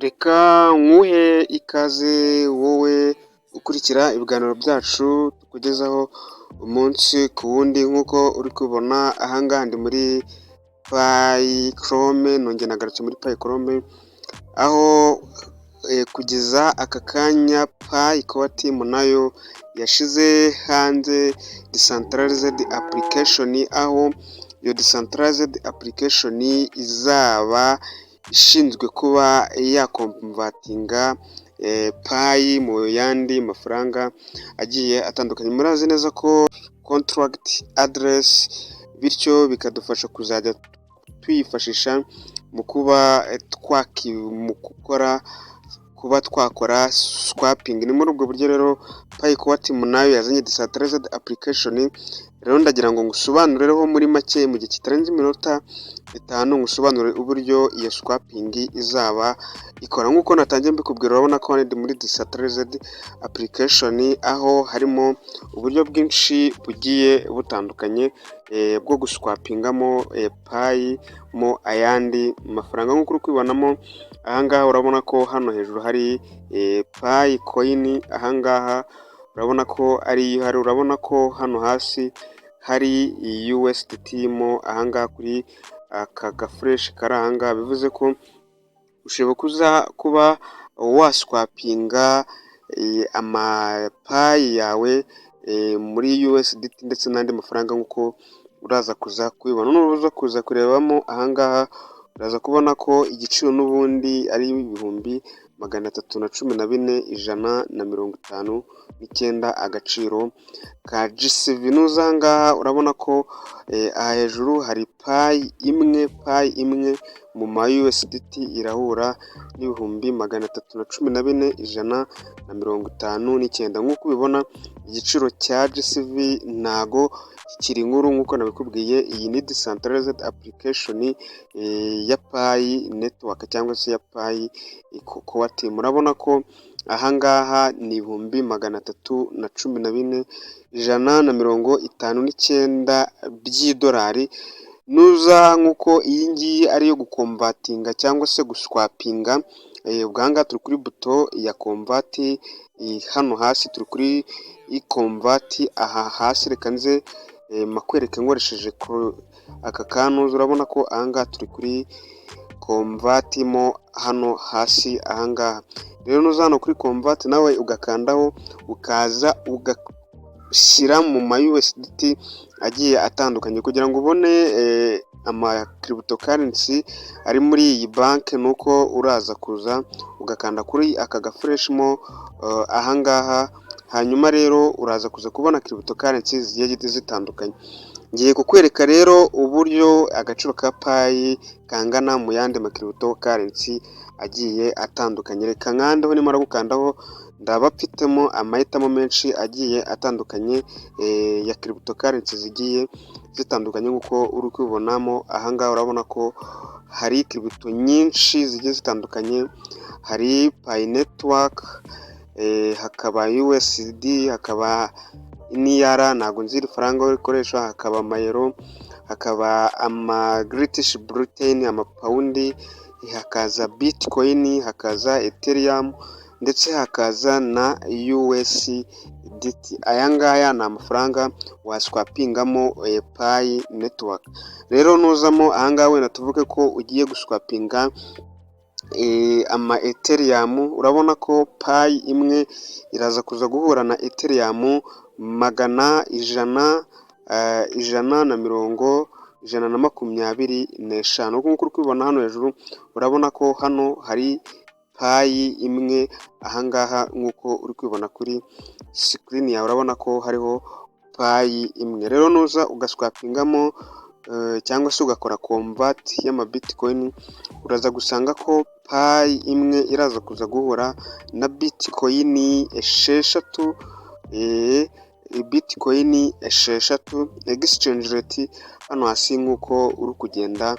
Reka nkuhe ikaze wowe ukurikira ibiganiro byacu tukugezaho umunsi ku wundi, nk'uko uri kubibona ahangaha ndi muri Paychrome, nongeye nagarutse muri Paychrome, aho kugeza aka kanya Paycore team nayo yashize hanze decentralized application, aho iyo decentralized application izaba ishinzwe kuba yakomvatinga payi mu yandi mafaranga agiye atandukanye. Murazi neza ko contract address, bityo bikadufasha kuzajya tuyifashisha mu kuba twakora swapping. Ni muri ubwo buryo rero Paycore team nayo yazanye decentralized application. Rero ndagira ngo ngusobanureho muri make mu gihe kitarenze iminota 5, ngusobanurire uburyo iyo swapping izaba ikora. Nk'uko natangiye mbikubwira, urabona ko ndi muri decentralized application, aho harimo uburyo bwinshi bugiye butandukanye bwo guswapingamo payi mo ayandi mafaranga. Nk'uko uri kubibonamo ahangaha, urabona ko hano hejuru hari payi coin, ahangaha urabona ko urabona ko hano hasi hari USDT mo ahangaha kuri aka gafresh kari ahangaha. Bivuze ko ushobora kuba waswapinga amapayi yawe muri USDT ndetse n'andi mafaranga, nk'uko uraza kuza kubibona. Nuza kuza kurebamo ahangaha, uraza kubona ko igiciro n'ubundi ari 314,159 agaciro ka G7. Nuza ahangaha urabona ko aha hejuru hari payi imwe mu ma USDT irahura n'314,159. Nk'uko ubibona igiciro cya G7 ntago kikiri inkuru, nk'uko nabikubwiye. Iyi ni decentralized application ya Payi network cyangwa se ya Paycore team. Murabona ko ahangaha ni 314,159 by'idolari. Nuza nk'uko iyi ngiyi ari iyo gukomvatinga cyangwa se guswapinga, ubwanga turi kuri buto ya convert. Hano hasi turi kuri convert, aha hasi reka nze makwereke nkoresheje aka kanuza. urabona ko ahangaha turi kuri convert mo hano hasi ahangaha. Rero nuza hano kuri convert nawe ugakandaho, ukaza ugashyira mu ma USDT agiye atandukanye kugira ngo ubone ama cryptocurrency ari muri iyi banki. Nuko uraza kuza ugakanda kuri aka gafresh mo ahangaha, hanyuma rero uraza kuza kubona cryptocurrency zigiye zitandukanye. Ngiye kukwereka rero uburyo agaciro ka payi kangana mu yandi ma cryptocurrency agiye atandukanye. Reka nkandeho, nimara gukandaho ndaba mfitemo amahitamo menshi agiye atandukanye ya cryptocurrency zigiye zitandukanye. nk'uko uri kubibonamo ahangaha, urabona ko hari crypto nyinshi zigiye zitandukanye. Hari Pi network, hakaba USD, hakaba NIR, ntabwo nzi faranga rikoresha, hakaba amayero, hakaba ama British Britain, amapawundi, hakaza Bitcoin, hakaza Ethereum ndetse hakaza na USDT. Aya ngaya ni amafaranga waswapingamo Pi network. Rero nuzamo ahangaha, wenda tuvuge ko ugiye guswapinga ama Ethereum, urabona ko payi imwe iraza kuza guhura na Ethereum 125. nk'uko uri kubibona hano hejuru, urabona ko hano hari payi imwe ahangaha. nk'uko uri kubibona kuri screen yawe, urabona ko hariho payi imwe. Rero nuza ugaswapingamo cyangwa se ugakora convert y'ama Bitcoin, uraza gusanga ko payi imwe iraza kuza guhura na Bitcoin 6. Bitcoin 6 exchange rate hano hasi, nk'uko uri kugenda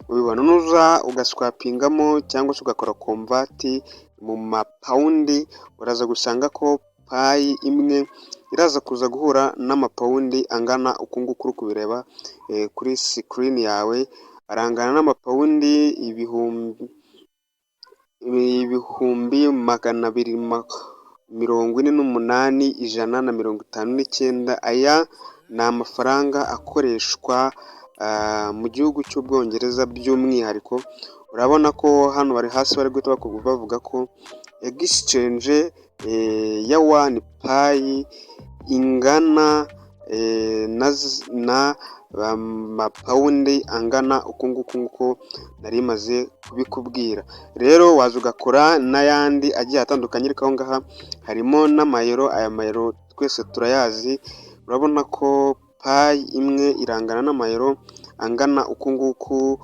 ubibona. Nuza ugaswapingamo cyangwa se ugakora convert mu mapawundi, uraza gusanga ko payi imwe iraza kuza guhura n'amapawundi angana uku nguku uri kubireba kuri screen yawe, arangana n'amapawundi ibihumbi 248 159. Aya ni amafaranga akoreshwa mu gihugu cy'Ubwongereza by'umwihariko. Urabona ko hano bari hasi bari guhita bavuga ko exchange ya one payi ingana na amapawundi angana uku nguku nk'uko nari maze kubikubwira. Rero waza ugakora n'ayandi agiye atandukanye, ariko aho ngaha harimo n'amayero. Aya mayero twese turayazi, urabona ko payi imwe irangana n'amayero angana uku nguku,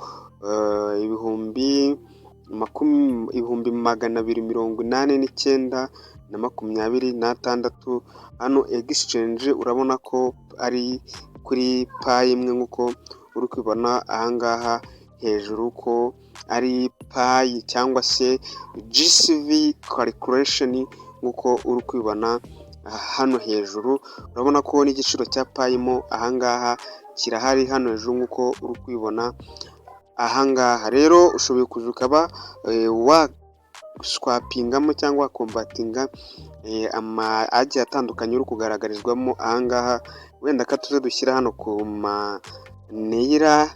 ibihumbi 289.26. Hano exchange urabona ko ari kuri payi imwe nk'uko uri kubibona ahangaha hejuru ko ari payi cyangwa se GCV calculation nk'uko uri kubibona hano hejuru. Urabona ko n'igiciro cya payi mo ahangaha kirahari hano hejuru nk'uko uri kubibona ahangaha. Rero ushoboye kuza ukaba waswapingamo cyangwa wakombatinga agiye atandukanye uri kugaragarizwamo ahangaha. Wenda ko tuze dushyira hano ku maneyira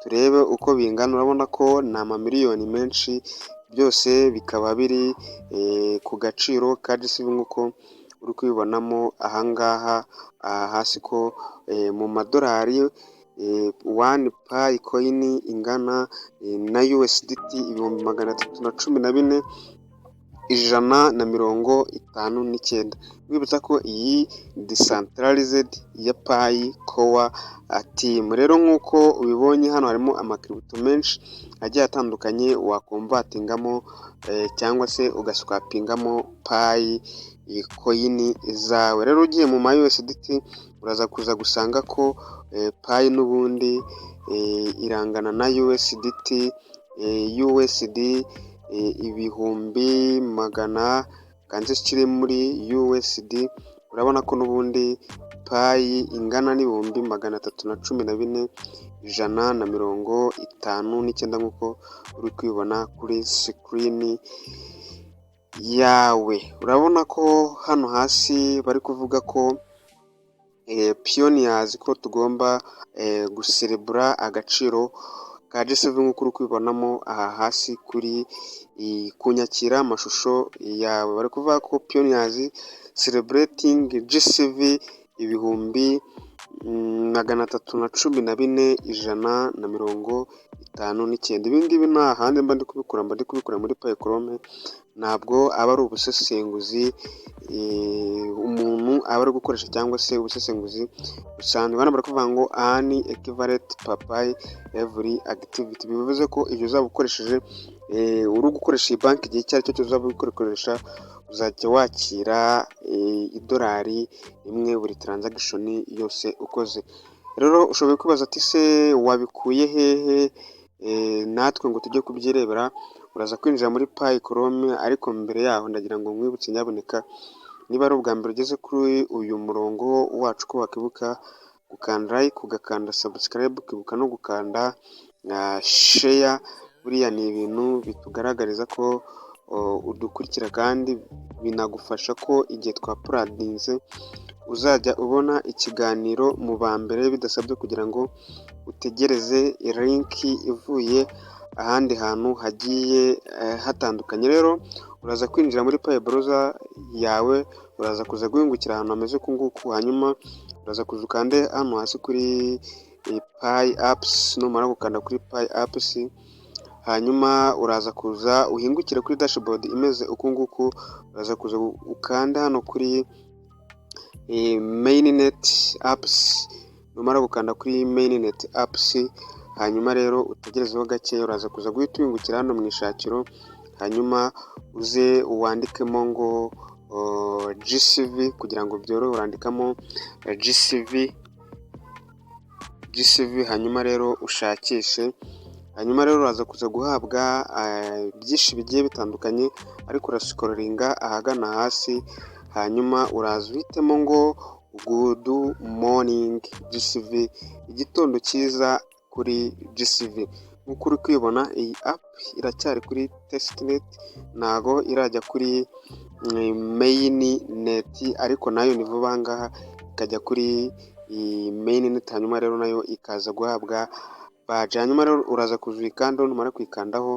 turebe uko bingana. Urabona ko ni amamiliyoni menshi, byose bikaba biri ku gaciro ka GCV nk'uko uri kubibonamo ahangaha hasi ko mu madolari one payi coin ingana na USDT 314,159. Wibutsa ko iyi decentralized ya payi core team. Rero nk'uko ubibonye hano harimo amakiributo menshi agiye atandukanye wakomvatingamo cyangwa se ugaswapingamo payi coin zawe. Rero ugiye mu ma USDT uraza kuza gusanga ko payi n'ubundi irangana na USD ibihumbi magana kanze kiri muri USD. Urabona ko n'ubundi payi ingana n'ibihumbi 314,159 nk'uko uri kwibona kuri screen yawe. Urabona ko hano hasi bari kuvuga ko pioneers ko tugomba guserebura agaciro ka GCV nk'uko uri kubibonamo aha hasi kuri kunyakira amashusho yawe. Bari kuvuga ko pioneers celebrating GCV ibihumbi 314,159. Ibi ngibi nta handi mba ndi kubikura muri Paychrome, ntabwo aba ari ubusesenguzi umuntu aba ari gukoresha cyangwa se ubusesenguzi busanzwe. Hano barakuvuga ngo ani equivalent papayi every activity. Bivuze ko ibyo uzaba ukoresheje uri gukoresha iyi banki igihe icyo ari cyo uzaba ubikoresha uzajya wakira idolari rimwe buri transaction yose ukoze. Rero ushoboye kwibaza ati se wabikuye hehe? Natwe ngo tujye kubyirebera, uraza kwinjira muri Paychrome, ariko mbere yaho ndagira ngo nkwibutse nyaboneka, niba ari ubwa mbere ugeze kuri uyu murongo wacu, ko wakibuka gukanda like, ugakanda subscribe, ukibuka no gukanda share. Buriya ni ibintu bitugaragariza ko udukurikira, kandi binagufasha ko igihe twapuradinze uzajya ubona ikiganiro mu ba mbere bidasabye kugira ngo utegereze linki ivuye ahandi hantu hagiye hatandukanye. Rero uraza kwinjira muri Pi browser yawe, uraza kuza guhingukira ahantu hameze ku nguku, hanyuma uraza kuza ukande hano hasi kuri Pi apps. Numara gukanda kuri Pi apps, hanyuma uraza kuza uhingukire kuri dashboard imeze uku nguku. Uraza kuza ukanda hano kuri mainnet apps. Numara gukanda kuri mainnet apps, hanyuma rero utegerezeho gake, uraza kuza guhita uhingukira hano mu ishakiro, hanyuma uze uwandikemo ngo GCV kugira ngo byorohe. Urandikamo GCV, hanyuma rero ushakishe, hanyuma rero uraza kuza guhabwa byinshi bigiye bitandukanye, ariko urascrollinga ahagana hasi, hanyuma uraza uhitemo ngo good morning GCV, igitondo cyiza kuri GCV. nk'uko uri kwibona iyi app iracyari kuri testnet, ntago irajya kuri mainnet, ariko nayo ni vuba ngaha ikajya kuri mainnet, hanyuma rero nayo ikaza guhabwa badge. Hanyuma rero uraza kuza uyikandaho, numara kuyikandaho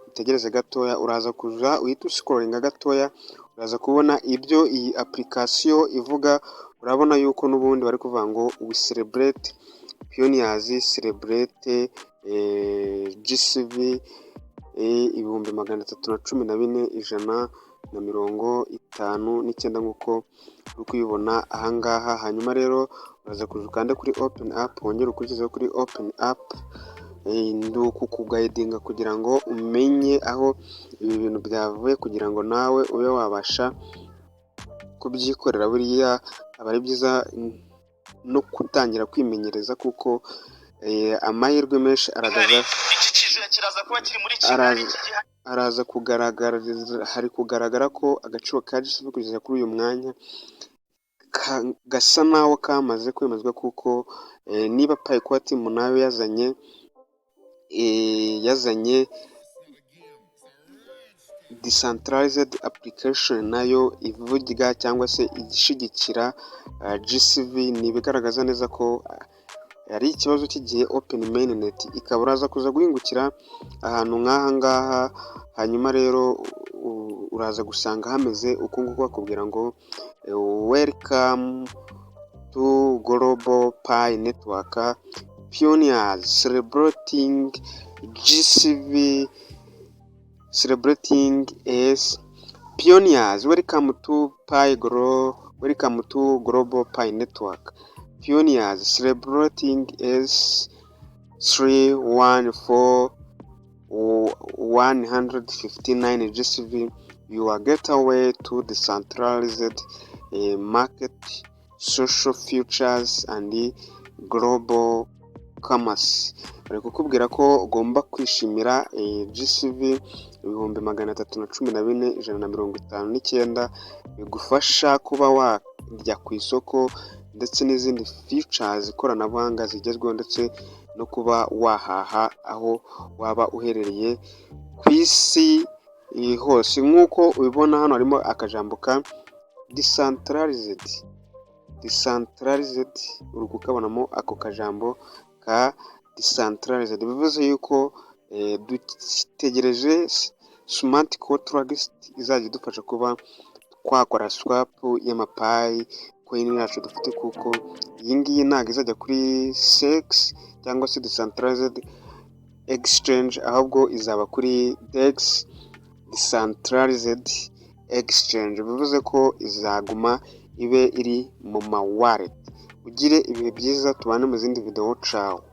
utegereze gatoya, uraza kuza uhita uscrollinga gatoya, uraza kubona ibyo iyi application ivuga. Urabona yuko n'ubundi bari kuvuga ngo we celebrate pioneers, celebrate GCV 314,159 nk'uko uri kubibona ahangaha. Hanyuma rero uraza kuza ukande kuri open app, wongere ukurikizeho kuri open app, ndi kukugayidinga kugira ngo umenye aho ibi bintu byavuye, kugira ngo nawe ube wabasha kubyikorera. Buriya aba ari byiza no gutangira kwimenyereza, kuko amahirwe menshi araza kugaragara, hari kugaragara ko agaciro ka GCV kugeza kuri uyu mwanya gasa naho kamaze kwemezwa, kuko niba Payqua Team nayo yazanye decentralized application nayo ivuga cyangwa se igishigikira GCV, ni ibigaragaza neza ko ari ikibazo cy'igihe open mainnet ikaba uraza kuza guhingukira ahantu nk'aha ngaha. Hanyuma rero uraza gusanga hameze uku nguku, bakubwira ngo welcome to Global Pi Network Pioneers celebrating GCV, celebrating as pioneers, welcome to Global Pi Network Pioneers celebrating as 314,159 GCV, your gateway to decentralized market, social futures and global commerce. Bari kukubwira ko ugomba kwishimira GCV 314,159 bigufasha kuba wajya ku isoko, ndetse n'izindi features ikoranabuhanga zigezweho, ndetse no kuba wahaha aho waba uherereye ku isi hose. Nk'uko ubibona hano harimo akajambo ka decentralized, uri kukabonamo ako kajambo ka decentralized, bivuze yuko dutegereje smart contract izajya idufasha kuba twakora swap y'amapayi coin yacu dufite, kuko iyi ngiyi ntabwo izajya kuri CEX cyangwa se decentralized exchange, ahubwo izaba kuri DEX decentralized exchange, bivuze ko izaguma ibe iri mu ma wallet. Ugire ibihe byiza, tubane mu zindi video. Ciao.